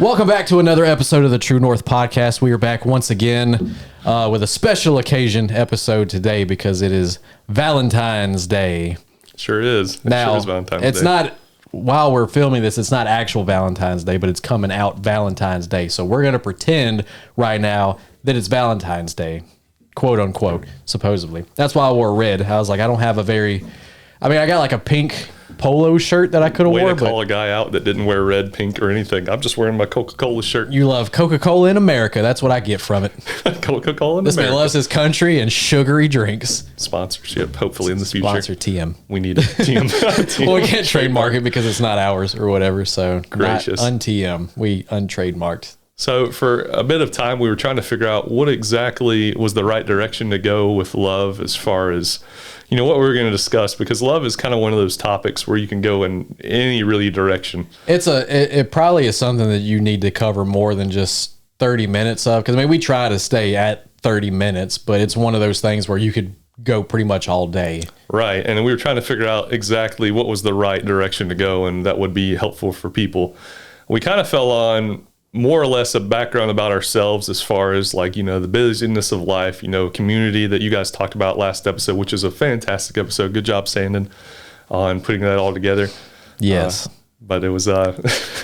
Welcome back to another episode of the True North Podcast. We are back once again with a special occasion episode today because it is Valentine's Day. Sure is. Now, sure is Valentine's it's Day. not, while we're filming this, it's not actual Valentine's Day, but it's coming out Valentine's Day. So we're going to pretend right now that it's Valentine's Day, quote unquote, supposedly. That's why I wore red. I was like, I don't have a very, I mean, I got like a pink polo shirt that I could have Way worn. to call a guy out that didn't wear red, pink, or anything. I'm just wearing my Coca-Cola shirt. You love Coca-Cola in America. That's what I get from it. Coca-Cola in This America. man loves his country and sugary drinks. Sponsorship, hopefully in the future. Sponsor TM. We need a TM. Well, we can't trademark it because it's not ours or whatever. So Gracious. not un-TM. We untrademarked. So for a bit of time, we were trying to figure out what exactly was the right direction to go with love as far as, you know, what we were going to discuss, because love is kind of one of those topics where you can go in any really direction. It probably is something that you need to cover more than just 30 minutes of, because I mean, we try to stay at 30 minutes, but it's one of those things where you could go pretty much all day. Right. And we were trying to figure out exactly what was the right direction to go, and that would be helpful for people. We kind of fell on more or less a background about ourselves as far as, like, you know, the busyness of life, you know, community that you guys talked about last episode, which is a fantastic episode. Good job, Sandon, on putting that all together. Yes. But it was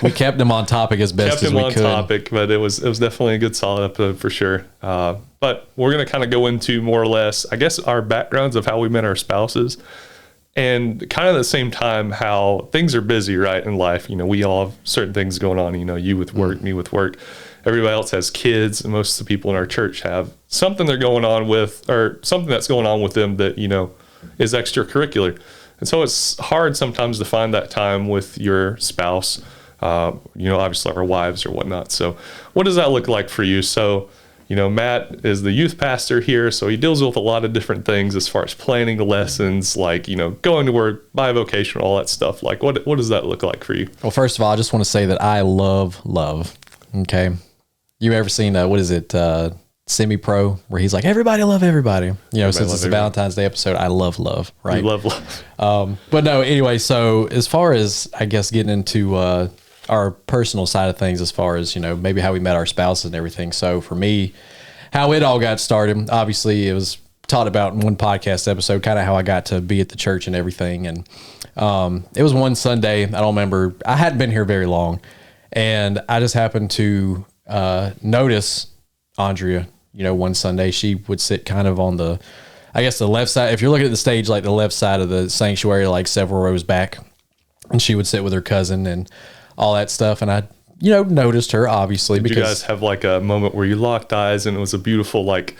we kept him on topic as best as we could. Kept him on topic, but it was definitely a good solid episode for sure. But we're going to kind of go into more or less, I guess, our backgrounds of how we met our spouses, and kind of at the same time how things are busy, right, in life. You know, we all have certain things going on, you know, you with work, me with work. Everybody else has kids, and most of the people in our church have something they're going on with, or something that's going on with them that, you know, is extracurricular. And so it's hard sometimes to find that time with your spouse, you know, obviously our wives or whatnot. So what does that look like for you? So, you know, Matt is the youth pastor here, so he deals with a lot of different things as far as planning the lessons, like, you know, going to work, bivocational, all that stuff. Like, what does that look like for you? Well, first of all, I just want to say that I love love. Okay. You ever seen, what is it, Semi-Pro, where he's like, everybody love everybody. You know, since it's a Valentine's Day episode, I love love, right? You love love. But no, anyway, so as far as, I guess, getting into our personal side of things, as far as, you know, maybe how we met our spouses and everything. So for me, how it all got started, obviously it was taught about in one podcast episode, kind of how I got to be at the church and everything. And it was one Sunday, I don't remember, I hadn't been here very long, and I just happened to notice Andrea, you know, one Sunday. She would sit kind of on the, I guess, the left side. If you're looking at the stage, like the left side of the sanctuary, like several rows back, and she would sit with her cousin and all that stuff. And I, you know, noticed her, obviously. Did you guys have like a moment where you locked eyes and it was a beautiful, like,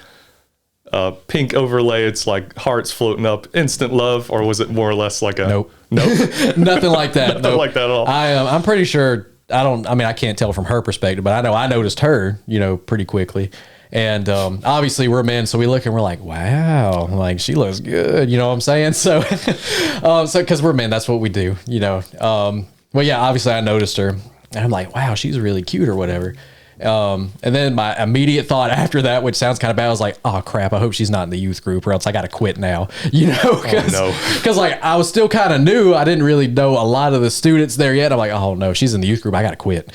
pink overlay? It's like hearts floating up, instant love, or was it more or less like a Nope. Nothing like that. Nothing like that at all. I'm pretty sure, I can't tell from her perspective, but I know I noticed her, you know, pretty quickly. And obviously we're men, so we look and we're like, wow, like she looks good, you know what I'm saying? So, because we're men, that's what we do, you know. Well, yeah, obviously I noticed her, and I'm like, wow, she's really cute or whatever. And then my immediate thought after that, which sounds kind of bad, I was like, oh crap, I hope she's not in the youth group, or else I got to quit now, you know? Because like I was still kind of new. I didn't really know a lot of the students there yet. I'm like, oh no, she's in the youth group, I got to quit,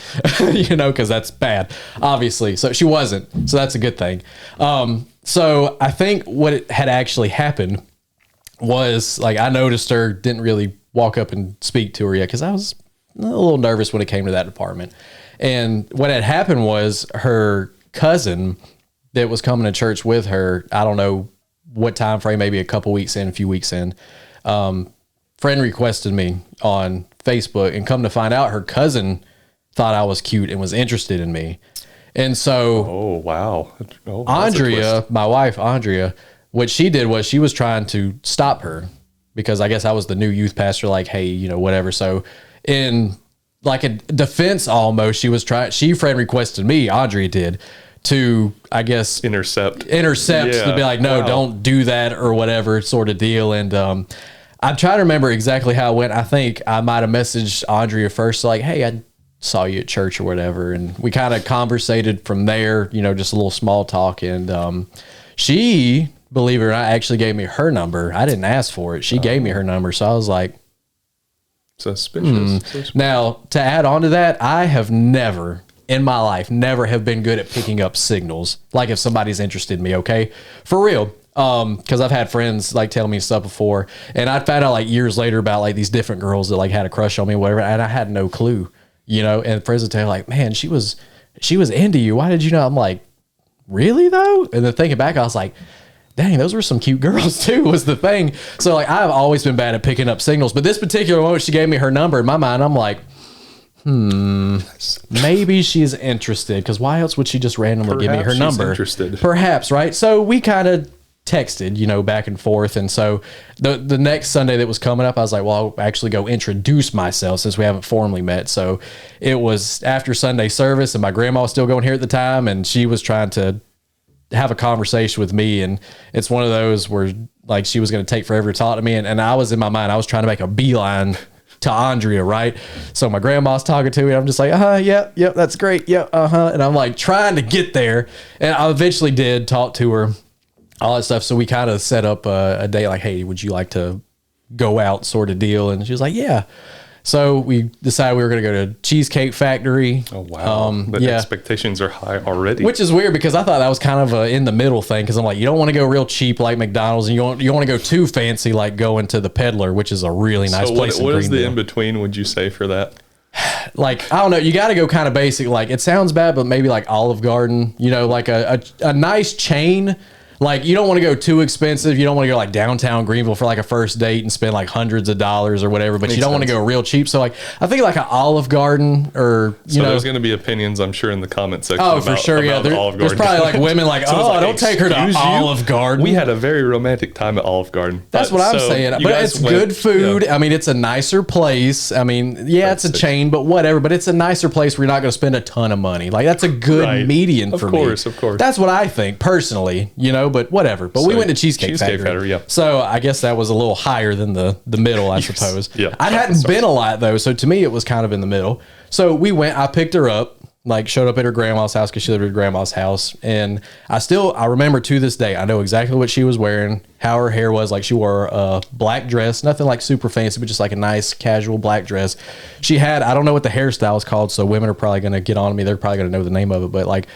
you know, because that's bad, obviously. So she wasn't, so that's a good thing. So I think what had actually happened was, like, I noticed her, didn't really walk up and speak to her yet because I was a little nervous when it came to that department. And what had happened was her cousin that was coming to church with her, I don't know what time frame, maybe a couple weeks in, a few weeks in, friend requested me on Facebook, and come to find out her cousin thought I was cute and was interested in me. And so, oh, wow. Oh, Andrea, my wife, Andrea, what she did was she was trying to stop her because I guess I was the new youth pastor, like, hey, you know, whatever. So in like a defense almost, she friend requested me, Andrea did, to, I guess, intercept yeah. To be like, no, don't do that or whatever sort of deal. And I'm trying to remember exactly how it went. I think I might have messaged Andrea first, like, hey, I saw you at church or whatever. And we kind of conversated from there, you know, just a little small talk. And she, believe it or not, actually gave me her number. I didn't ask for it. She gave me her number. So I was like, suspicious. Now, to add on to that, I have never in my life never have been good at picking up signals. Like if somebody's interested in me, okay? For real. Cause I've had friends like tell me stuff before, and I found out like years later about like these different girls that like had a crush on me, whatever. And I had no clue, you know, and friends would tell like, man, she was into you. Why did you know? I'm like, really though? And then thinking back, I was like, dang, those were some cute girls too, was the thing. So like, I've always been bad at picking up signals, but this particular moment, she gave me her number. In my mind, I'm like, maybe she's interested, because why else would she just randomly give me her number? Interested. Perhaps, right? So we kind of texted, you know, back and forth. And so the next Sunday that was coming up, I was like, well, I'll actually go introduce myself since we haven't formally met. So it was after Sunday service, and my grandma was still going here at the time, and she was trying to have a conversation with me. And it's one of those where like she was going to take forever to talk to me. And I was in my mind, I was trying to make a beeline to Andrea, right? So my grandma's talking to me. I'm just like, yep, that's great. Yep, And I'm like trying to get there. And I eventually did talk to her, all that stuff. So we kind of set up a day like, hey, would you like to go out sort of deal? And she was like, yeah. So we decided we were going to go to Cheesecake Factory. Oh, wow. The expectations are high already. Which is weird because I thought that was kind of a in the middle thing. Because I'm like, you don't want to go real cheap like McDonald's, and you don't want to go too fancy like going to the Peddler, which is a really nice place. So what is the in-between, would you say, for that? Like, I don't know. You got to go kind of basic. Like, it sounds bad, but maybe like Olive Garden, you know, like a nice chain. Like, you don't want to go too expensive. You don't want to go like downtown Greenville for like a first date and spend like hundreds of dollars or whatever, but you don't want to go real cheap. So like, I think like an Olive Garden, or, you know, there's going to be opinions, I'm sure, in the comment section. Oh, for sure. Yeah. There's probably like women like, don't take her to Olive Garden. We had a very romantic time at Olive Garden. That's what I'm saying. But it's good food. Yeah. I mean, it's a nicer place. I mean, yeah, it's a chain, but whatever. But it's a nicer place where you're not going to spend a ton of money. Like, that's a good median for me. Of course. That's what I think personally, you know, but whatever. But we went to Cheesecake Factory. Yeah. So I guess that was a little higher than the middle, I suppose. Yeah. I hadn't been a lot though, so to me it was kind of in the middle. So we went, I picked her up, like showed up at her grandma's house because she lived at her grandma's house. And I remember to this day, I know exactly what she was wearing, how her hair was. Like, she wore a black dress, nothing like super fancy, but just like a nice casual black dress. She had, I don't know what the hairstyle is called, so women are probably going to get on me. They're probably going to know the name of it, but like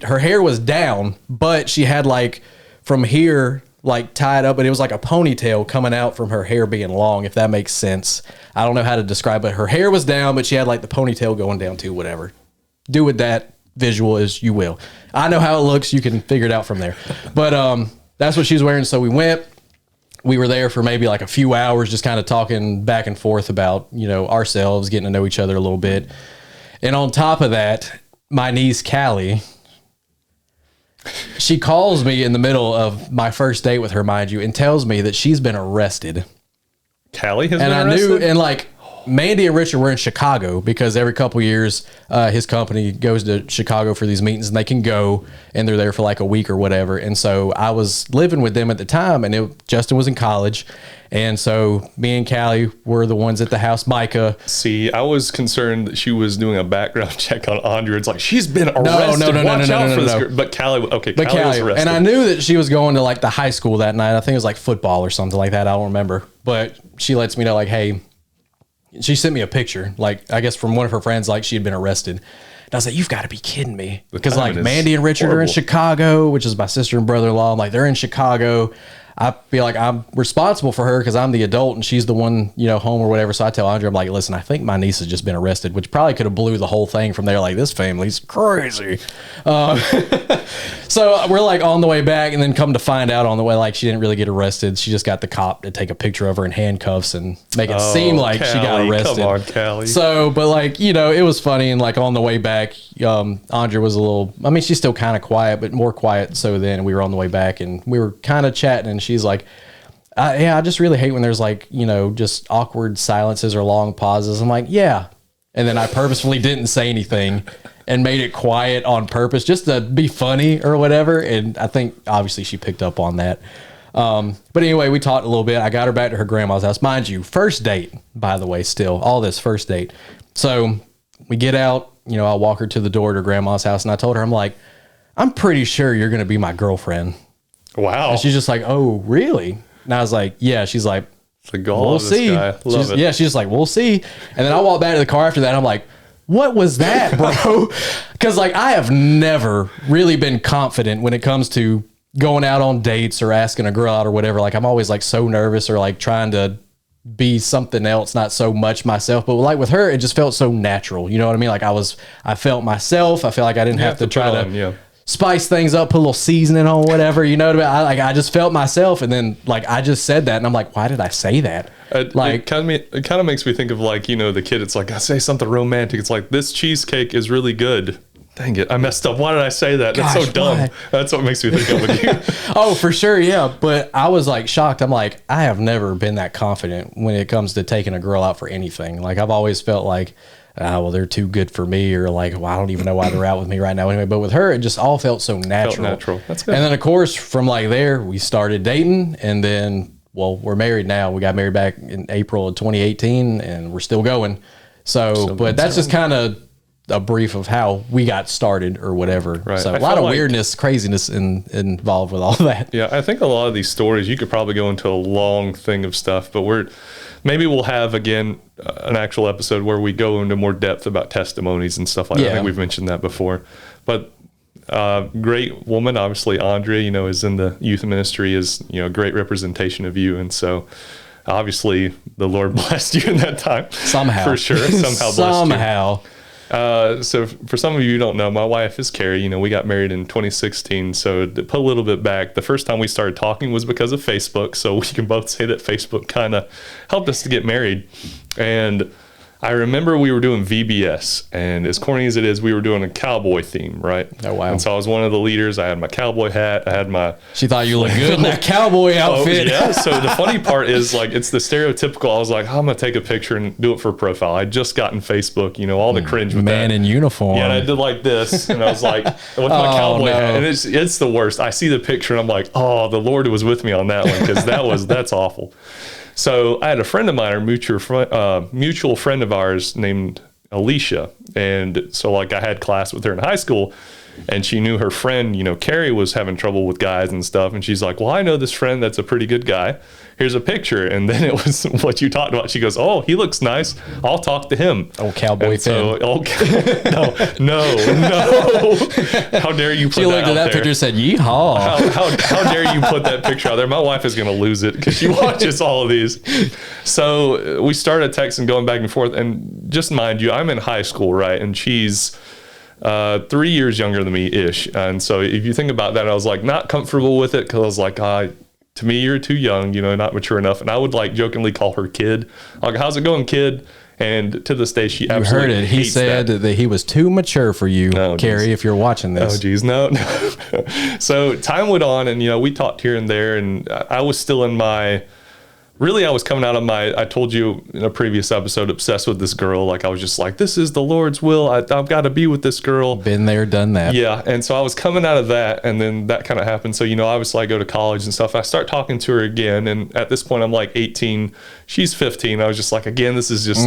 her hair was down, but she had like from here, like tied up, but it was like a ponytail coming out from her hair being long, if that makes sense. I don't know how to describe it. Her hair was down, but she had like the ponytail going down too, whatever. Do with that visual as you will. I know how it looks. You can figure it out from there. But that's what she was wearing. So we were there for maybe like a few hours, just kind of talking back and forth about, you know, ourselves, getting to know each other a little bit. And on top of that, my niece, Callie, she calls me in the middle of my first date with her, mind you, and tells me that she's been arrested. Callie has been arrested? And I knew, and like, Mandy and Richard were in Chicago because every couple years, his company goes to Chicago for these meetings, and they can go and they're there for like a week or whatever. And so I was living with them at the time, and Justin was in college. And so me and Callie were the ones at the house. Micah. See, I was concerned that she was doing a background check on Andrea. It's like, she's been arrested. No. But Callie was arrested. And I knew that she was going to like the high school that night. I think it was like football or something like that. I don't remember. But she lets me know like, hey, she sent me a picture, like, I guess from one of her friends, like she had been arrested. And I was like, you've got to be kidding me. Because like Mandy and Richard are in Chicago, which is my sister and brother-in-law. I'm like, they're in Chicago. I feel like I'm responsible for her because I'm the adult and she's the one, you know, home or whatever. So I tell Andrea, I'm like, listen, I think my niece has just been arrested, which probably could have blew the whole thing from there. Like, this family's crazy. So we're like on the way back, and then come to find out on the way, like, she didn't really get arrested. She just got the cop to take a picture of her in handcuffs and make it seem like she got arrested. Come on, Callie. So, but like, you know, it was funny. And like on the way back, Andrea was a little, I mean, she's still kind of quiet, but more quiet. So then we were on the way back and we were kind of chatting, and she's like, I just really hate when there's like, you know, just awkward silences or long pauses. I'm like, yeah. And then I purposefully didn't say anything and made it quiet on purpose just to be funny or whatever. And I think obviously she picked up on that. But anyway, we talked a little bit. I got her back to her grandma's house. Mind you, first date, by the way, still all this first date. So we get out, you know, I'll walk her to the door to her grandma's house. And I told her, I'm like, I'm pretty sure you're going to be my girlfriend. Wow. And she's just like, oh, really? And I was like, yeah. She's like, it's the goal. We'll see. Love it. Yeah, she's just like, we'll see. And then I walked back to the car after that. I'm like, what was that, bro? Because like I have never really been confident when it comes to going out on dates or asking a girl out or whatever. Like I'm always like so nervous or like trying to be something else, not so much myself. But like with her, it just felt so natural. You know what I mean? Like I felt myself. I felt like I didn't have to try to spice things up, put a little seasoning on whatever. You know what I mean? I just felt myself, and then like I just said that, and I'm like, why did I say that? Like it kind of makes me think of like, you know, the kid. It's like I say something romantic. It's like, this cheesecake is really good. Dang it, I messed up. Why did I say that? That's so dumb. Why? That's what makes me think of with you. Oh, for sure, yeah. But I was like shocked. I'm like, I have never been that confident when it comes to taking a girl out for anything. Like I've always felt like, well, they're too good for me, or like, well, I don't even know why they're out with me right now anyway. But with her, it just all felt so natural. That's good. And then of course, from like there, we started dating, and then, well, we're married now. We got married back in April of 2018, and we're still going. So but that's just kind of a brief of how we got started or whatever. Right. So a lot of weirdness, craziness involved with all that. Yeah, I think a lot of these stories, you could probably go into a long thing of stuff, but maybe we'll have again an actual episode where we go into more depth about testimonies and stuff like that. I think we've mentioned that before. But great woman, obviously Andrea, you know, is in the youth ministry, is, you know, a great representation of you. And so obviously the Lord blessed you in that time. Somehow. For sure. Somehow blessed you. So for some of you who don't know, my wife is Carrie. You know, we got married in 2016. So to put a little bit back, the first time we started talking was because of Facebook. So we can both say that Facebook kind of helped us to get married. And I remember we were doing VBS, and as corny as it is, we were doing a cowboy theme, right? Oh, wow. And so I was one of the leaders. I had my cowboy hat. I had my... She thought you looked good in that cowboy outfit. Yeah. So the funny part is, like, it's the stereotypical. I was like, I'm going to take a picture and do it for profile. I'd just gotten Facebook, you know, all the cringe with Man in uniform. Yeah, and I did like this, and I was like, with my cowboy hat. And it's the worst. I see the picture, and I'm like, oh, the Lord was with me on that one, because that's awful. So I had a friend of mine, a mutual friend of ours named Alicia. And so like I had class with her in high school, and she knew her friend, you know, Carrie, was having trouble with guys and stuff. And she's like, well, I know this friend that's a pretty good guy. Here's a picture. And then it was what you talked about. She goes, oh, he looks nice. I'll talk to him. Oh, cowboy fan. No. How dare you put that out there? She looked at that picture and said, yeehaw. How dare you put that picture out there? My wife is going to lose it because she watches all of these. So we started texting, going back and forth. And just mind you, I'm in high school, right? And she's 3 years younger than me ish. And so if you think about that, I was like not comfortable with it, because I was like, to me, you're too young, you know, not mature enough. And I would like jokingly call her kid. Like, how's it going, kid? And to this day, she absolutely heard it. He said that he was too mature for you, Carrie, if you're watching this. Oh, geez, no. So time went on, and, you know, we talked here and there, and I was still in my... Really, I was coming out of I told you in a previous episode, obsessed with this girl. Like, I was just like, this is the Lord's will. I've got to be with this girl. Been there, done that. Yeah. And so I was coming out of that, and then that kind of happened. So, you know, obviously I go to college and stuff. I start talking to her again. And at this point, I'm like 18. She's 15. I was just like, again, this is just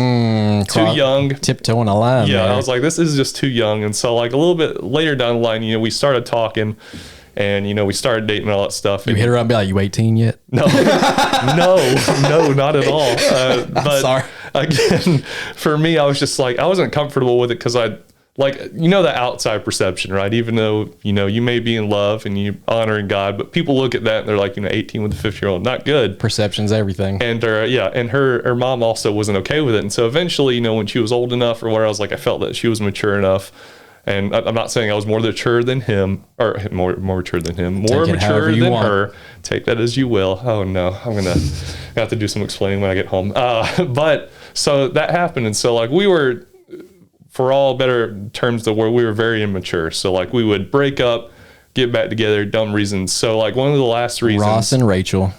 too young. Tiptoeing a line. Yeah. Man. I was like, this is just too young. And so, like, a little bit later down the line, you know, we started talking. And, you know, we started dating and all that stuff. You hit her up and be like, you 18 yet? No, not at all. But sorry. Again, for me, I was just like, I wasn't comfortable with it, because I, like, you know, the outside perception, right? Even though, you know, you may be in love and you honoring God, but people look at that and they're like, you know, 18 with a 50-year-old, not good. Perception's everything. And and her mom also wasn't okay with it. And so eventually, you know, when she was old enough or where I was like, I felt that she was mature enough. And I'm not saying I was more mature than him, or more mature than him, more mature than her. Take that as you will. Oh no, I'm gonna have to do some explaining when I get home. But so that happened, and so like we were, for all better terms, we were very immature. So like we would break up, get back together, dumb reasons. So like one of the last reasons. Ross and Rachel.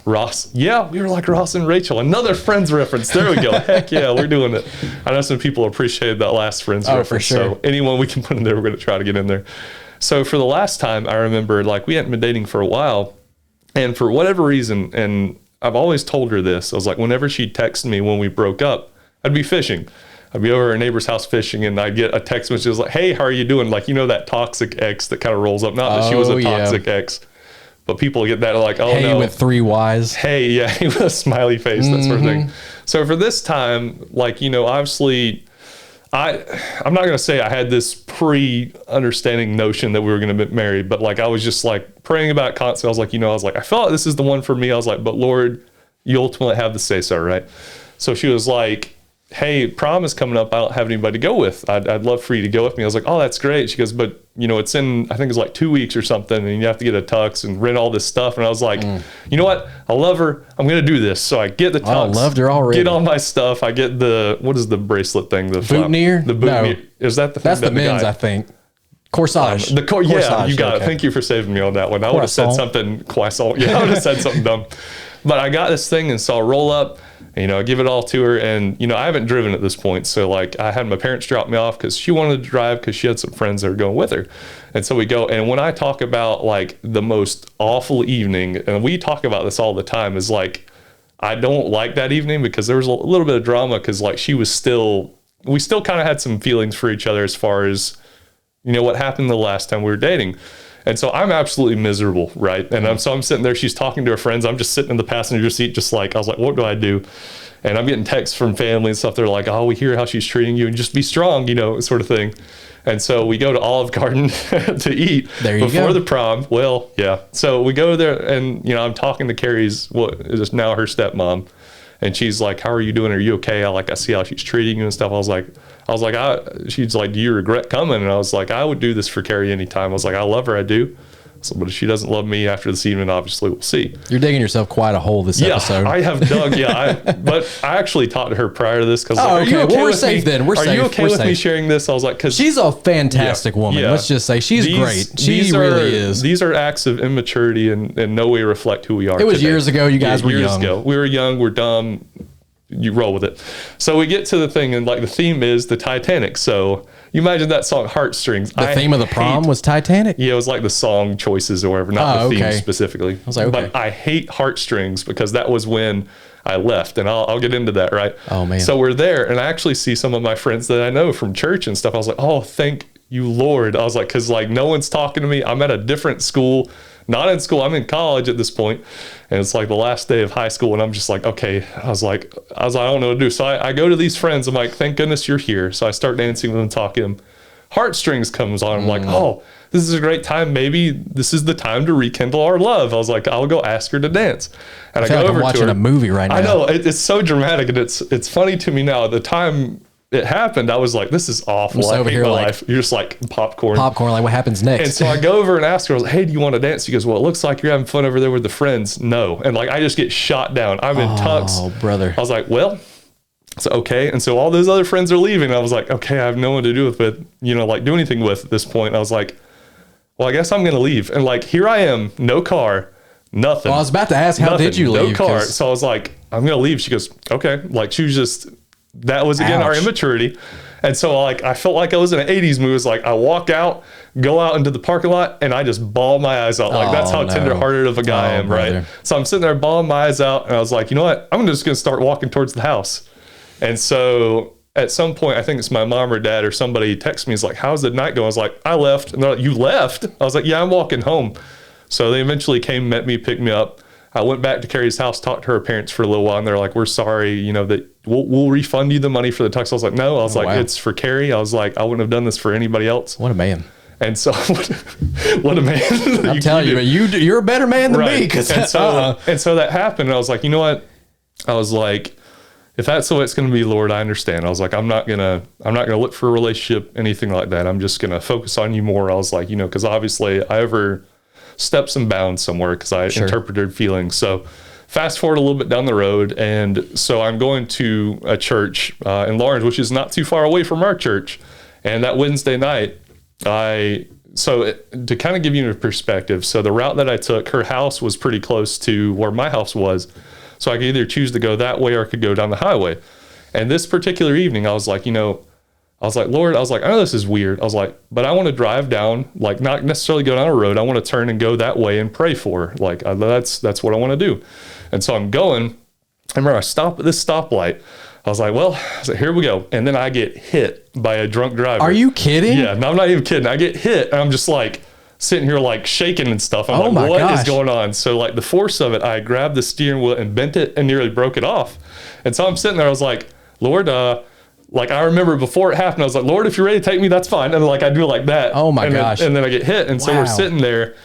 Yeah, we were like Ross and Rachel. Another Friends reference. There we go. Heck yeah, we're doing it. I know some people appreciated that last Friends reference. For sure. So anyone we can put in there, we're going to try to get in there. So for the last time, I remember, like, we hadn't been dating for a while, and for whatever reason, and I've always told her this, I was like, whenever she'd text me when we broke up, I'd be fishing. I'd be over at a neighbor's house fishing, and I'd get a text message like, hey, how are you doing? Like, you know, that toxic ex that kind of rolls up. Not that she was a toxic ex, but people get that like, oh, hey, no. with 3 Ys. Hey, yeah, with a smiley face, that sort of thing. So for this time, like, you know, obviously I'm not going to say I had this pre-understanding notion that we were going to get married, but like I was just like praying about it constantly. I was like, I was like, I felt like this is the one for me. I was like, but Lord, you ultimately have the say so, right? So she was like, hey, prom is coming up. I don't have anybody to go with. I'd love for you to go with me. I was like, oh, that's great. She goes, but it's in, I think it's like 2 weeks or something, and you have to get a tux and rent all this stuff. And I was like, you know what? I love her. I'm going to do this. So I get the tux. I loved her already. Get all my stuff. I get what is the bracelet thing? The boutonniere? The boutonniere. Is that the thing? That's the men's, I think. Corsage. Yeah, you got it. Thank you for saving me on that one. I would have said something, croissant. Yeah, I would have said something dumb. But I got this thing and saw roll up. I give it all to her, and I haven't driven at this point, so like I had my parents drop me off because she wanted to drive because she had some friends that were going with her, and so we go. And when I talk about like the most awful evening, and we talk about this all the time, is like I don't like that evening because there was a little bit of drama because like we still kind of had some feelings for each other as far as what happened the last time we were dating. And so I'm absolutely miserable, right? And I'm sitting there, she's talking to her friends. I'm just sitting in the passenger seat, just like, I was like, what do I do? And I'm getting texts from family and stuff. They're like, oh, we hear how she's treating you and just be strong, sort of thing. And so we go to Olive Garden to eat before the prom. Well, yeah. So we go there and, I'm talking to Carrie's, what is now her stepmom. And she's like, how are you doing? Are you okay? I see how she's treating you and stuff. She's like, do you regret coming? And I was like, I would do this for Carrie anytime. I was like, I love her. I do. So, but if she doesn't love me after this evening, obviously we'll see. You're digging yourself quite a hole this episode. I have dug. But I actually talked to her prior to this because we're safe then. We're safe. Are you okay with me sharing this? I was like, because she's a fantastic woman. Let's just say she's great. She really is. These are acts of immaturity and in no way reflect who we are. It was years ago. You guys were young. Years ago. We were young. We're dumb. You roll with it. So we get to the thing, and like the theme is the Titanic. So you imagine that song Heartstrings. The theme of the prom was Titanic? Yeah, it was like the song choices or whatever, not the theme specifically. I was like, okay. But I hate Heartstrings because that was when I left, and I'll get into that, right? Oh, man. So we're there, and I actually see some of my friends that I know from church and stuff. I was like, oh, thank you, Lord. I was like, because like no one's talking to me. I'm at a different school. Not in school. I'm in college at this point, and it's like the last day of high school, and I'm just like, okay. I was like, I don't know what to do. So I go to these friends. I'm like, thank goodness you're here. So I start dancing with them, talking to them. Heartstrings comes on. I'm like, oh, this is a great time. Maybe this is the time to rekindle our love. I was like, I'll go ask her to dance. And I go over to her. I'm watching a movie right now. I know it's so dramatic, and it's funny to me now. At the time it happened, I was like, this is awful. I hate my life. You're just like popcorn, like what happens next? And so I go over and ask her, I was like, hey, do you want to dance? She goes, well, it looks like you're having fun over there with the friends. No. And like, I just get shot down. I'm in tux. Oh, brother. I was like, well, it's okay. And so all those other friends are leaving. I was like, okay, I have no one to do with, like do anything with at this point. And I was like, well, I guess I'm going to leave. And like, here I am, no car, nothing. Well, I was about to ask, how did you leave? No car. So I was like, I'm going to leave. She goes, okay. Like, she was just, that was again, our immaturity. And so like, I felt like I was in an 80s movie. It was like, I walk out, go out into the parking lot, and I just bawl my eyes out. Like, that's how tenderhearted of a guy I am, brother. Right? So I'm sitting there bawling my eyes out, and I was like, you know what? I'm just going to start walking towards the house. And so at some point, I think it's my mom or dad or somebody texts me. He's like, how's the night going? I was like, I left. And they're like, you left? I was like, yeah, I'm walking home. So they eventually came, met me, picked me up. I went back to Carrie's house, talked to her parents for a little while, and they're like, we're sorry, that we'll refund you the money for the tux. I was like, no. I was it's for Carrie. I was like, I wouldn't have done this for anybody else. What a man. And so, what a man. I'm telling you, you're a better man than me. And so that happened. And I was like, you know what? I was like, if that's the way it's going to be, Lord, I understand. I was like, I'm not going to look for a relationship, anything like that. I'm just going to focus on you more. I was like, because obviously I overstepped some bounds somewhere because I interpreted feelings. So fast forward a little bit down the road. And so I'm going to a church in Lawrence, which is not too far away from our church. And that Wednesday night, to kind of give you a perspective, so the route that I took, her house was pretty close to where my house was. So I could either choose to go that way or I could go down the highway. And this particular evening, I was like, Lord, I was like, I know this is weird. I was like, but I want to drive down, like not necessarily go down a road. I want to turn and go that way and pray for her. Like that's what I want to do. And so I'm going. I remember I stopped at this stoplight. I was like, here we go. And then I get hit by a drunk driver. Are you kidding? Yeah, no, I'm not even kidding. I get hit and I'm just like sitting here like shaking and stuff. I'm like, what is going on? So like the force of it, I grabbed the steering wheel and bent it and nearly broke it off. And so I'm sitting there, I was like, Lord, like, I remember before it happened, I was like, Lord, if you're ready to take me, that's fine. And like, I do it like that. Oh my and gosh. and then I get hit. And so Wow. we're sitting there,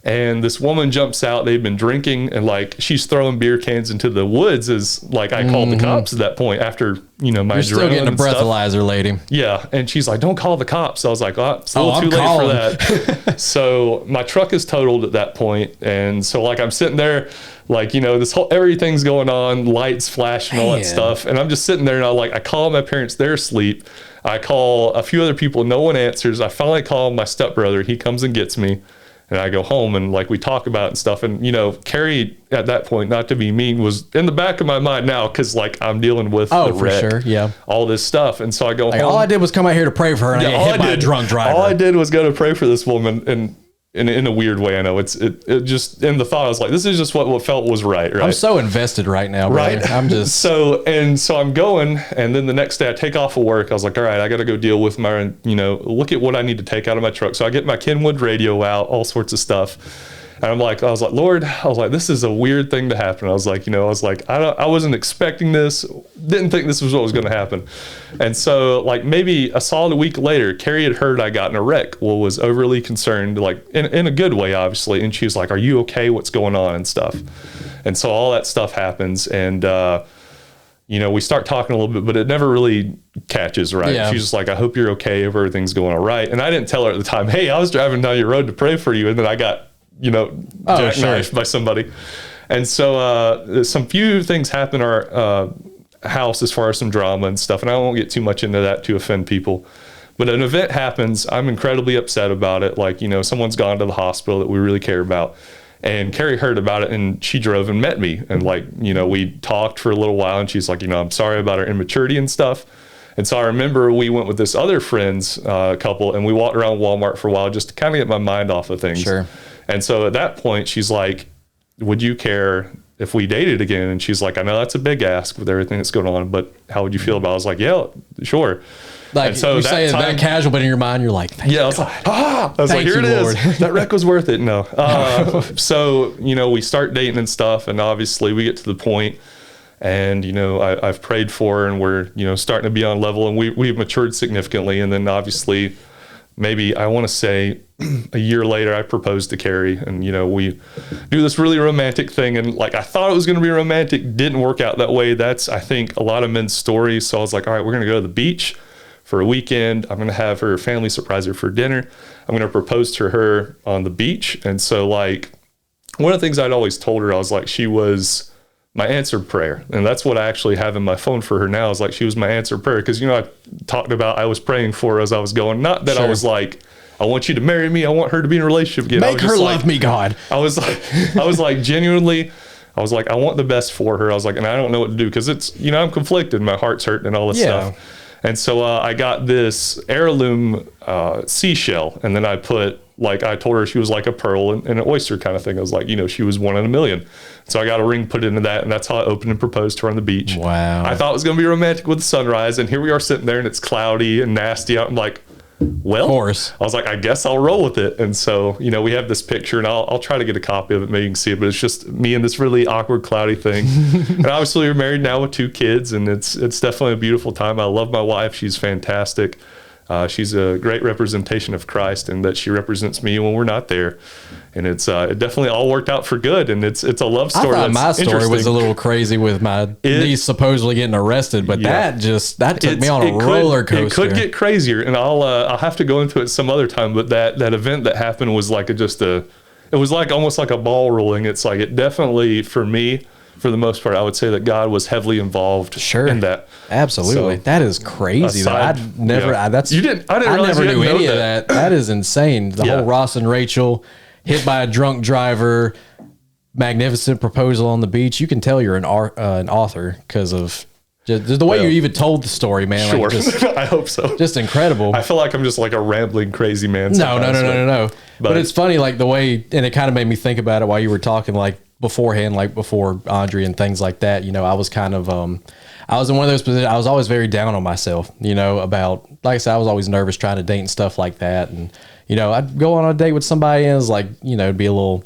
and this woman jumps out. They've been drinking, and like, she's throwing beer cans into the woods. As like, I called the cops at that point after, you know, my You're still getting a adrenaline and stuff. breathalyzer, lady. Yeah. And she's like, don't call the cops. I was like, oh, it's a little I'm too late calling. for that. So my truck is totaled at that point. And so like, I'm sitting there, like, you know, this whole, everything's going on, lights flashing, all that Man. stuff. And I'm just sitting there, and I call my parents, they're asleep. I call a few other people, no one answers. I finally call my stepbrother. He comes and gets me, and I go home, and like, we talk about it and stuff. And, you know, Carrie at that point, not to be mean, was in the back of my mind now, because like, I'm dealing with the For wreck, sure. Yeah. all this stuff. And so I go Like, home. all I did was come out here to pray for her, and I get hit by a drunk driver. All I did was go to pray for this woman, and in a weird way, I know it just, in the thought, I was like, this is just what felt was right. I'm so invested right now, brother. Right. I'm just so I'm going, and then the next day I take off of work. I was like, all right, I got to go deal with my, you know, look at what I need to take out of my truck. So I get my Kenwood radio out, all sorts of stuff. And I was like, Lord, this is a weird thing to happen. I was like, I wasn't expecting this. Didn't think this was what was going to happen. And so like, maybe a solid week later, Carrie had heard I got in a wreck. Well, was overly concerned, like in a good way, obviously. And she was like, are you okay? What's going on and stuff? And so all that stuff happens. And, you know, we start talking a little bit, but it never really catches, right? Yeah. She's just like, I hope you're okay. Everything's going all right. And I didn't tell her at the time, hey, I was driving down your road to pray for you. And then I got, you know, jackknifed by somebody. And so some few things happen in our house as far as some drama and stuff. And I won't get too much into that to offend people. But an event happens. I'm incredibly upset about it. Like, you know, someone's gone to the hospital that we really care about. And Carrie heard about it, and she drove and met me. And like, you know, we talked for a little while, and she's like, you know, I'm sorry about our immaturity and stuff. And so I remember we went with this other friend's couple, and we walked around Walmart for a while just to kind of get my mind off of things. Sure. And so at that point, she's like, would you care if we dated again? And she's like, I know that's a big ask with everything that's going on, but how would you feel about it? I was like, yeah, sure. like, and so you say it that casual, but in your mind, you're like, yeah, I was like, I was like, here it is. That wreck was worth it. No. So, you know, we start dating and stuff, and obviously we get to the point, and, you know, I've prayed for her, and we're, you know, starting to be on level, and we've matured significantly. And then obviously, maybe I want to say a year later, I proposed to Carrie, and, you know, we do this really romantic thing. And like, I thought it was going to be romantic. Didn't work out that way. That's, I think, a lot of men's stories. So I was like, all right, we're going to go to the beach for a weekend. I'm going to have her family surprise her for dinner. I'm going to propose to her on the beach. And so like, one of the things I'd always told her, I was like, she was my answered prayer. And that's what I actually have in my phone for her now, is like, she was my answered prayer. Cause, you know, I talked about, I was praying for her as I was going, not that I was like, I want you to marry me, I want her to be in a relationship again. make her love me, God. I was like genuinely, I was like, I want the best for her. I was like, and I don't know what to do, because it's, you know, I'm conflicted, my heart's hurting and all this stuff. And so I got this heirloom seashell, and then I put, like, I told her she was like a pearl and an oyster kind of thing. I was like, you know, she was one in a million. So I got a ring put into that, and that's how I opened and proposed to her on the beach. Wow. I thought it was going to be romantic with the sunrise, and here we are sitting there, and it's cloudy and nasty out. I'm like, well, Of course. I was like, I guess I'll roll with it. And so, you know, we have this picture, and I'll try to get a copy of it. Maybe you can see it, but it's just me and this really awkward, cloudy thing. And obviously we're married now with 2 kids, and it's definitely a beautiful time. I love my wife. She's fantastic. She's a great representation of Christ, and that she represents me when we're not there. And it's it definitely all worked out for good. And it's a love story. I thought my story was a little crazy with my niece supposedly getting arrested, but that took me on a roller coaster. It could get crazier, and I'll have to go into it some other time. But that event that happened was like it was like almost like a ball rolling. It's like, it definitely, for me, for the most part, I would say that God was heavily involved in that. Absolutely. So, that is crazy. I never knew any of that. That is insane. The whole Ross and Rachel hit by a drunk driver, magnificent proposal on the beach. You can tell you're an author because of just the way you even told the story, man. Sure. Like I hope so. Just incredible. I feel like I'm just like a rambling crazy man. No. But it's funny, like the way, and it kind of made me think about it while you were talking, like beforehand, like before Andre and things like that. You know, I was kind of, I was in one of those positions. I was always very down on myself, you know, about, like I said, I was always nervous trying to date and stuff like that. And, you know, I'd go on a date with somebody and it was like, you know, it'd be a little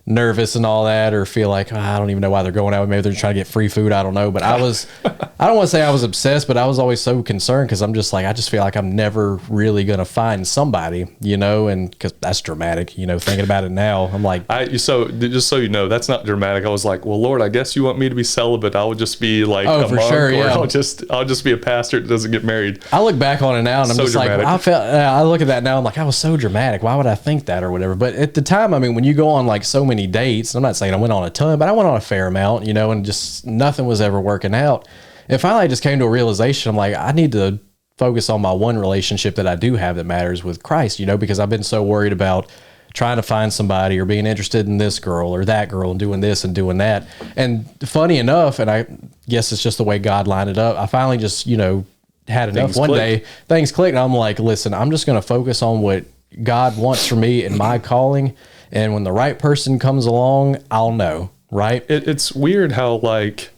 nervous and all that, or feel like, I don't even know why they're going out. Maybe they're trying to get free food. I don't know. But I don't want to say I was obsessed, but I was always so concerned because I'm just like, I just feel like I'm never really going to find somebody, you know, and because that's dramatic, you know, thinking about it now. I'm like, so just so you know, that's not dramatic. I was like, well, Lord, I guess you want me to be celibate. I would just be like oh, a for monk, sure, or yeah. I'll just be a pastor that doesn't get married. I look back on it now and I'm So just dramatic. like, I look at that now. I'm like, I was so dramatic. Why would I think that or whatever? But at the time, I mean, when you go on like so many dates, I'm not saying I went on a ton, but I went on a fair amount, you know, and just nothing was ever working out. And finally I just came to a realization. I'm like, I need to focus on my one relationship that I do have that matters with Christ, you know, because I've been so worried about trying to find somebody or being interested in this girl or that girl and doing this and doing that. And funny enough, and I guess it's just the way God lined it up, I finally just, you know, had enough one day, things clicked. And I'm like, listen, I'm just going to focus on what God wants for me and my calling. And when the right person comes along, I'll know, right? It's weird how, like,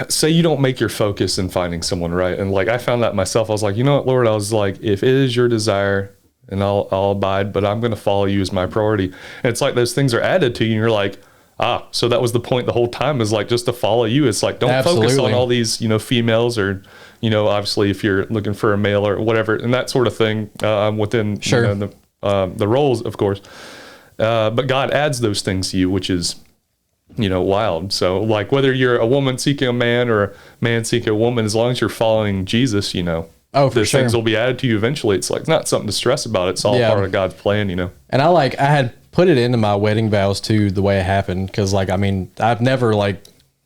say you don't make your focus in finding someone, right? And like, I found that myself. I was like, you know what, Lord, I was like, if it is your desire, and I'll abide, but I'm going to follow you as my priority. And it's like those things are added to you, and you're like, so that was the point the whole time, is like just to follow you. It's like, don't focus on all these, you know, females, or, you know, obviously if you're looking for a male or whatever, and that sort of thing within sure. You know, the roles, of course. But God adds those things to you, which is, you know, wild. So like, whether you're a woman seeking a man or a man seeking a woman, as long as you're following Jesus, you know, those things will be added to you eventually. It's like not something to stress about. It's all part of God's plan, you know. And I had put it into my wedding vows too, the way it happened. Because like, I mean, I've never like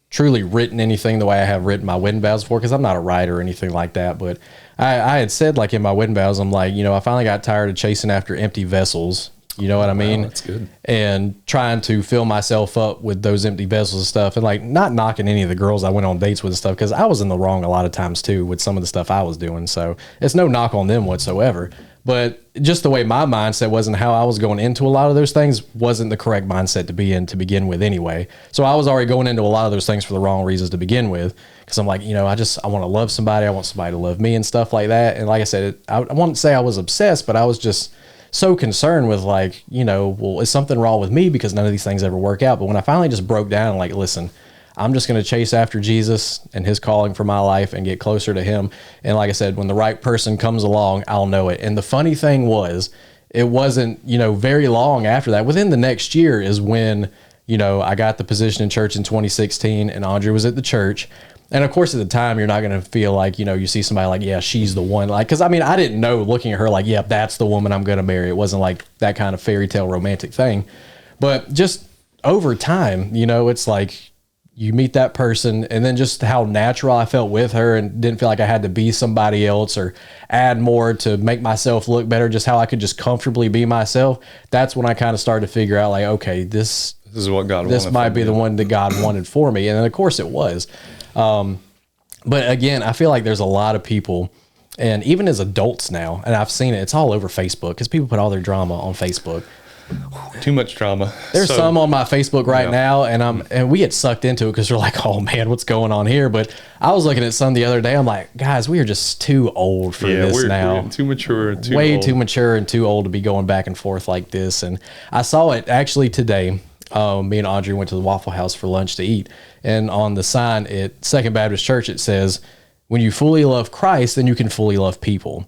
truly written anything the way I have written my wedding vows before, because I'm not a writer or anything like that. But I had said, like, in my wedding vows, I'm like, you know, I finally got tired of chasing after empty vessels. You know what I mean? Wow, that's good. And trying to fill myself up with those empty vessels and stuff, and like not knocking any of the girls I went on dates with and stuff, because I was in the wrong a lot of times too with some of the stuff I was doing. So it's no knock on them whatsoever. But just the way my mindset was and how I was going into a lot of those things wasn't the correct mindset to be in to begin with anyway. So I was already going into a lot of those things for the wrong reasons to begin with. Because I'm like, you know, I want to love somebody. I want somebody to love me and stuff like that. And like I said, I wouldn't say I was obsessed, but I was just so concerned with, like, you know, well, is something wrong with me because none of these things ever work out? But when I finally just broke down and like, listen, I'm just going to chase after Jesus and his calling for my life and get closer to him. And like I said, when the right person comes along, I'll know it. And the funny thing was, it wasn't, you know, very long after that. Within the next year is when, you know, I got the position in church in 2016 and Andre was at the church. And of course, at the time, you're not going to feel like, you know, you see somebody like, yeah, she's the one. Like, because I mean, I didn't know looking at her like, yeah, that's the woman I'm going to marry. It wasn't like that kind of fairy tale romantic thing. But just over time, you know, it's like you meet that person, and then just how natural I felt with her, and didn't feel like I had to be somebody else or add more to make myself look better, just how I could just comfortably be myself. That's when I kind of started to figure out, like, okay, this is what God wanted. This might be the one that God wanted for me. And then of course it was. But again, I feel like there's a lot of people, and even as adults now, and I've seen it, it's all over Facebook because people put all their drama on Facebook. Too much drama. There's some on my Facebook right now, and we get sucked into it because we're like, oh man, what's going on here? But I was looking at some the other day. I'm like, guys, we are just too old for this now. We're too mature. Too mature and too old to be going back and forth like this. And I saw it actually today. Me and Audrey went to the Waffle House for lunch to eat. And on the sign at Second Baptist Church, it says, when you fully love Christ, then you can fully love people.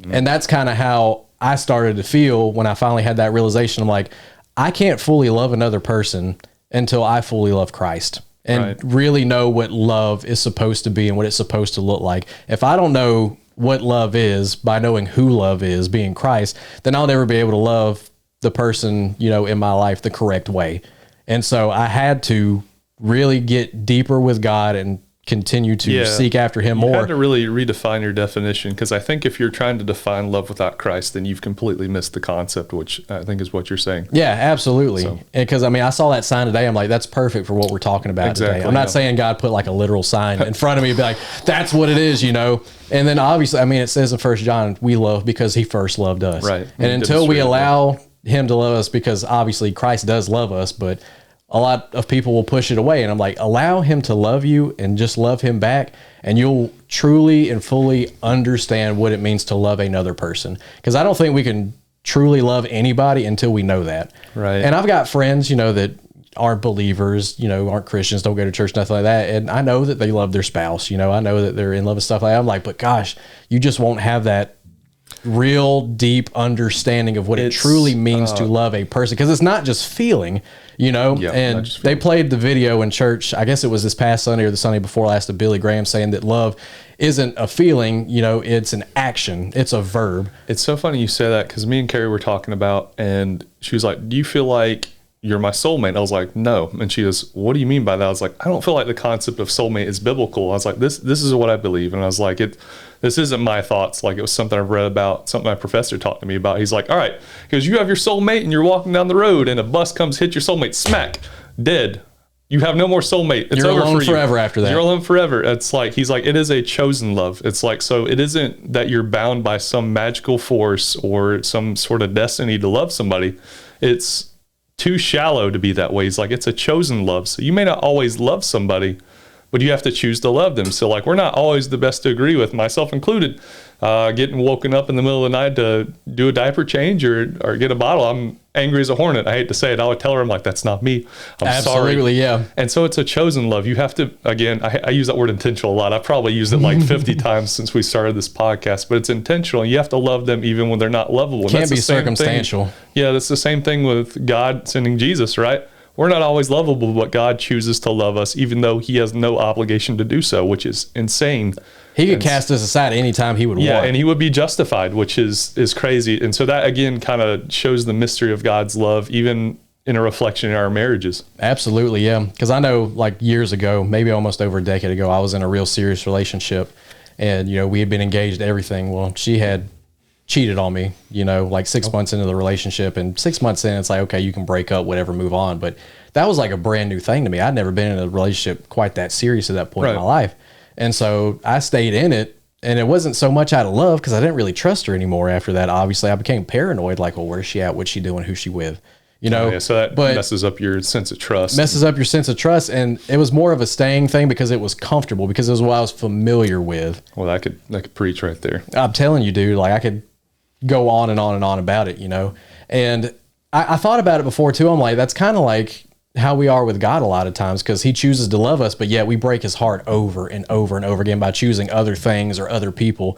And that's kind of how I started to feel when I finally had that realization. I'm like, I can't fully love another person until I fully love Christ and really know what love is supposed to be and what it's supposed to look like. If I don't know what love is by knowing who love is, being Christ, then I'll never be able to love the person, you know, in my life the correct way. And so I had to really get deeper with God and continue to seek after him more. You had to really redefine your definition, because I think if you're trying to define love without Christ, then you've completely missed the concept, which I think is what you're saying. Yeah, absolutely. Because I mean, I saw that sign today. I'm like, that's perfect for what we're talking about today. I'm not saying God put like a literal sign in front of me and be like, that's what it is, you know. And then obviously, I mean, it says in 1 John, we love because he first loved us. Right. And until we allow him to love us, because obviously Christ does love us, but a lot of people will push it away. And I'm like, allow him to love you and just love him back, and you'll truly and fully understand what it means to love another person. Because I don't think we can truly love anybody until we know that. Right. And I've got friends, that aren't believers, aren't Christians, don't go to church, nothing like that. And I know that they love their spouse, I know that they're in love with stuff like that. I'm like, but gosh, you just won't have that real deep understanding of what it truly means to love a person. Because it's not just feeling, and they played the video in church. I guess it was this past Sunday or the Sunday before last of Billy Graham saying that love isn't a feeling, it's an action. It's a verb. It's so funny you say that, because me and Carrie were talking about, and she was like, do you feel like you're my soulmate? I was like, no. And she goes, what do you mean by that? I was like, I don't feel like the concept of soulmate is biblical. I was like, this is what I believe. And I was like, this isn't my thoughts. Like, it was something I've read about, something my professor talked to me about. He's like, all right, he goes, you have your soulmate and you're walking down the road and a bus comes, hit your soulmate, smack, dead. You have no more soulmate. It's You're over alone for you. Forever after that. You're alone forever. It's like, he's like, it is a chosen love. It's like, so it isn't that you're bound by some magical force or some sort of destiny to love somebody. It's too shallow to be that way. He's like, it's a chosen love. So you may not always love somebody, but you have to choose to love them. So like, we're not always the best to agree with, myself included. Getting woken up in the middle of the night to do a diaper change or get a bottle. I'm angry as a hornet. I hate to say it. I would tell her, I'm like, that's not me. I'm Absolutely, sorry. yeah. And so it's a chosen love. You have to, again, I use that word intentional a lot. I've probably used it like 50 times since we started this podcast, but it's intentional. You have to love them even when they're not lovable. Can't be circumstantial. Yeah, that's the same thing with God sending Jesus, right? We're not always lovable, but God chooses to love us, even though he has no obligation to do so, which is insane. He could cast us aside anytime he would want. Yeah, and he would be justified, which is crazy. And so that, again, kind of shows the mystery of God's love, even in a reflection in our marriages. Absolutely, yeah. Because I know, like, years ago, maybe almost over a decade ago, I was in a real serious relationship. And, we had been engaged to everything. Well, she had cheated on me, like 6 months into the relationship. And 6 months in, it's like, okay, you can break up, whatever, move on. But that was like a brand new thing to me. I'd never been in a relationship quite that serious at that point in my life. And so I stayed in it, and it wasn't so much out of love because I didn't really trust her anymore after that. Obviously, I became paranoid, like, well, where's she at? What's she doing? Who's she with? So that messes up your sense of trust. Messes up your sense of trust. And it was more of a staying thing because it was comfortable, because it was what I was familiar with. Well, that could preach right there. I'm telling you, dude, like, I could go on and on and on about it, And I thought about it before too. I'm like, that's kind of like how we are with God a lot of times, because he chooses to love us, but yet we break his heart over and over and over again by choosing other things or other people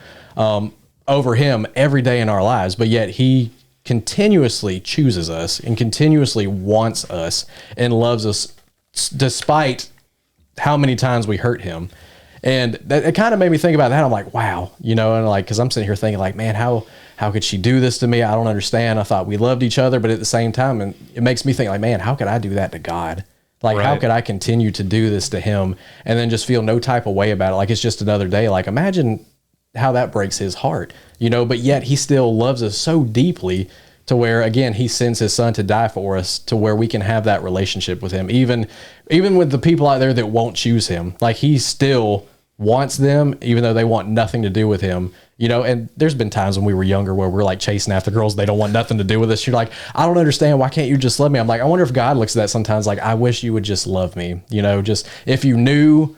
over him every day in our lives. But yet he continuously chooses us and continuously wants us and loves us despite how many times we hurt him. And that, it kind of made me think about that. I'm like, wow, and like, because I'm sitting here thinking like, man, how could she do this to me? I don't understand. I thought we loved each other, but at the same time, and it makes me think like, man, how could I do that to God? Like, how could I continue to do this to him and then just feel no type of way about it? Like, it's just another day. Like, imagine how that breaks his heart, but yet he still loves us so deeply to where, again, he sends his son to die for us, to where we can have that relationship with him. Even with the people out there that won't choose him, like, he still wants them, even though they want nothing to do with him. And there's been times when we were younger where we're like chasing after girls, they don't want nothing to do with us. You're like, I don't understand, why can't you just love me? I'm like, I wonder if God looks at that sometimes like, I wish you would just love me. Just if you knew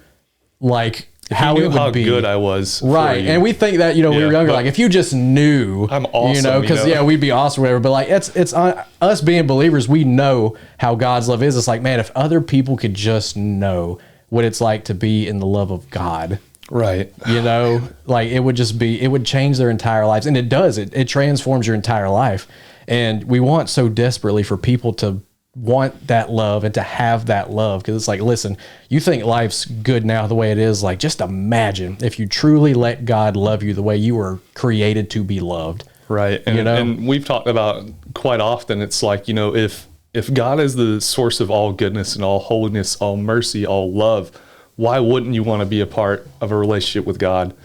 like how it would be, good I was, right? And we think that we were younger, like, if you just knew, I'm awesome, because we'd be awesome, whatever. But like, it's us being believers, we know how God's love is. It's like, man, if other people could just know what it's like to be in the love of God. Right. Like, it would change their entire lives. And it does, it transforms your entire life. And we want so desperately for people to want that love and to have that love. Cause it's like, listen, you think life's good now the way it is. Like, just imagine if you truly let God love you the way you were created to be loved. Right. And, and we've talked about quite often, it's like, if God is the source of all goodness and all holiness, all mercy, all love, why wouldn't you want to be a part of a relationship with God?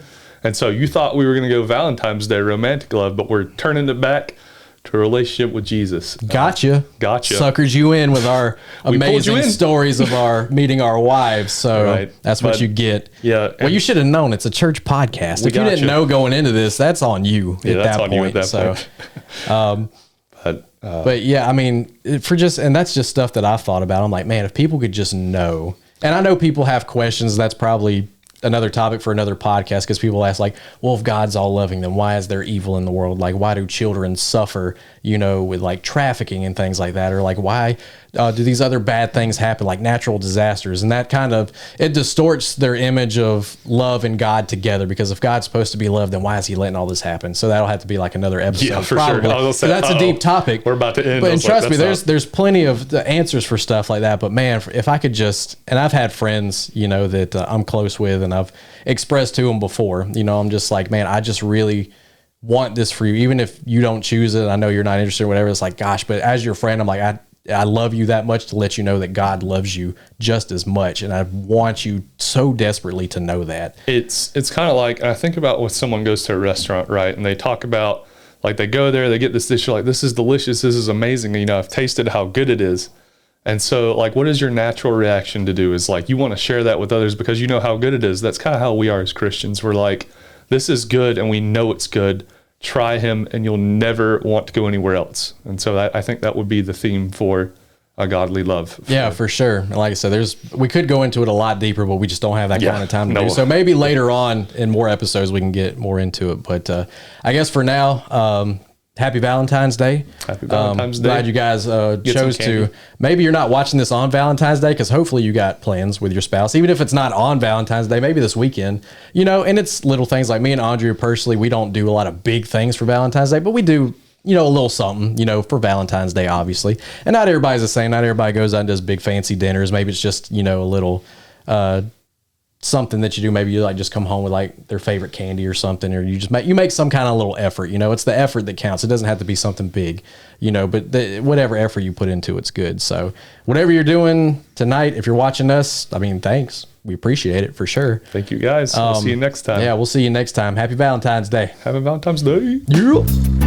And so you thought we were going to go Valentine's Day romantic love, but we're turning it back to a relationship with Jesus. Gotcha. Suckers you in with our amazing stories of our meeting our wives. So that's what you get. Yeah. Well, you should have known it's a church podcast. If you didn't know going into this, that's on you at that point. You at that point. But yeah, I mean, and that's just stuff that I've thought about. I'm like, man, if people could just know. And I know people have questions. That's probably another topic for another podcast, because people ask like, well, if God's all loving, then why is there evil in the world? Like, why do children suffer, you know, with like trafficking and things like that? Or like, why do these other bad things happen, like natural disasters? And that kind of, it distorts their image of love and God together, because if God's supposed to be love, then why is he letting all this happen? So that'll have to be like another episode. Yeah, for probably. sure. I was So gonna say, that's a deep topic. We're about to end. But and trust me, that's there's plenty of the answers for stuff like that. But man, if I could just, and I've had friends, you know, that I'm close with, and I've expressed to them before, you know, I'm just like, man, I just really want this for you, even if you don't choose it. I know you're not interested or whatever. It's like, gosh, but as your friend, I'm like, I love you that much to let you know that God loves you just as much, and I want you so desperately to know that. It's kind of like, I think about when someone goes to a restaurant, right, and they talk about, like, they go there, they get this dish, like, this is delicious, this is amazing, you know, I've tasted how good it is. And so, like, what is your natural reaction to do? Is like, you want to share that with others because you know how good it is. That's kind of how we are as Christians. We're like, this is good and we know it's good. Try him and you'll never want to go anywhere else. And so I think that would be the theme for a godly love. Yeah, for sure. And like I said, we could go into it a lot deeper, but we just don't have that kind of time to no. do. So maybe later on in more episodes, we can get more into it. But I guess for now, happy Valentine's Day. Happy Valentine's Day. Glad you guys chose to. Maybe you're not watching this on Valentine's Day, because hopefully you got plans with your spouse. Even if it's not on Valentine's Day, maybe this weekend, you know, and it's little things like me and Andrea personally, we don't do a lot of big things for Valentine's Day, but we do, you know, a little something, you know, for Valentine's Day, obviously. And not everybody's the same. Not everybody goes out and does big fancy dinners. Maybe it's just, you know, a little something that you do. Maybe you like just come home with like their favorite candy or something, or you make some kind of little effort. You know, it's the effort that counts. It doesn't have to be something big, you know, but whatever effort you put into it's good. So whatever you're doing tonight, if you're watching us, I mean, thanks. We appreciate it for sure. Thank you guys. We'll see you next time. Yeah, we'll see you next time. Happy Valentine's Day. Happy Valentine's Day. Yeah.